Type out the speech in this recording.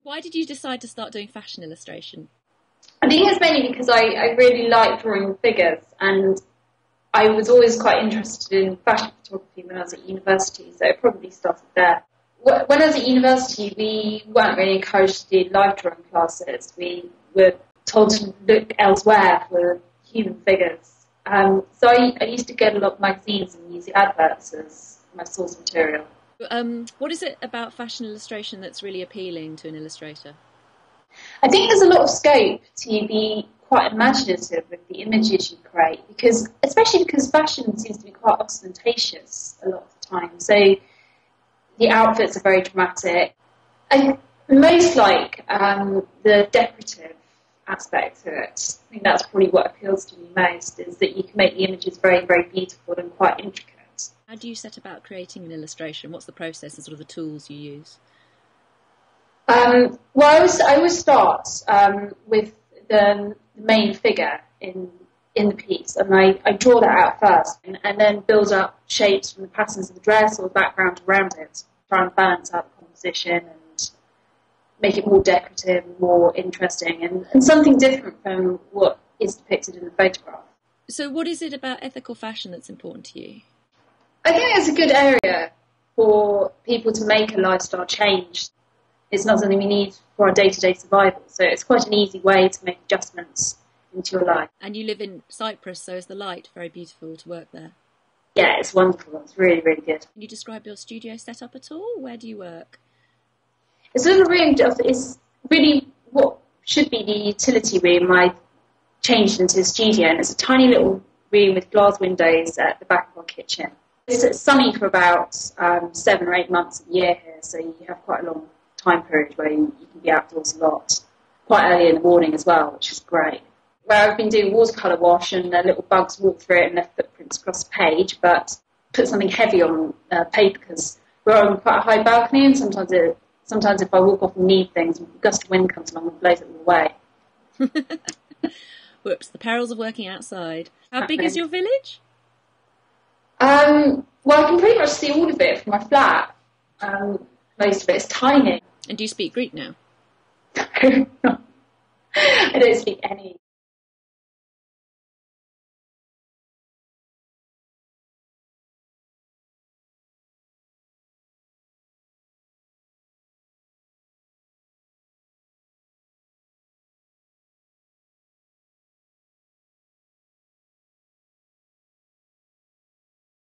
Why did you decide to start doing fashion illustration? I think it's mainly because I really like drawing figures, and I was always quite interested in fashion photography when I was at university, so it probably started there. When I was at university, we weren't really encouraged to do live drawing classes. We were told to look elsewhere for human figures. So I used to get a lot of magazines and use the adverts as my source material. What is it about fashion illustration that's really appealing to an illustrator? I think there's a lot of scope to be quite imaginative with the images you create, especially because fashion seems to be quite ostentatious a lot of the time. So the outfits are very dramatic. I most like the decorative aspect to it. I think that's probably what appeals to me most, is that you can make the images very, very beautiful and quite intricate. How do you set about creating an illustration? What's the process and sort of the tools you use? Well, I always start with the main figure in the piece, and I draw that out first, and then build up shapes from the patterns of the dress or the background around it, try and balance out the composition and make it more decorative, more interesting, and something different from what is depicted in the photograph. So what is it about ethical fashion that's important to you? I think it's a good area for people to make a lifestyle change. It's not something we need for our day-to-day survival, so it's quite an easy way to make adjustments into your life. And you live in Cyprus, so is the light very beautiful to work there? Yeah, it's wonderful. It's really, really good. Can you describe your studio setup at all? Where do you work? It's a little room. It's really what should be the utility room. I changed into a studio, and it's a tiny little room with glass windows at the back of our kitchen. It's sunny for about 7 or 8 months a year here, so you have quite a long time period where you can be outdoors a lot, quite early in the morning as well, which is great. Where I've been doing watercolour wash and little bugs walk through it and left footprints across the page, but put something heavy on paper because we're on quite a high balcony, and sometimes if I walk off and need things, a gust of wind comes along and blows it all away. Whoops, the perils of working outside. How big is your village? Well, I can pretty much see all of it from my flat. Most of it is tiny. And do you speak Greek now? I don't speak any.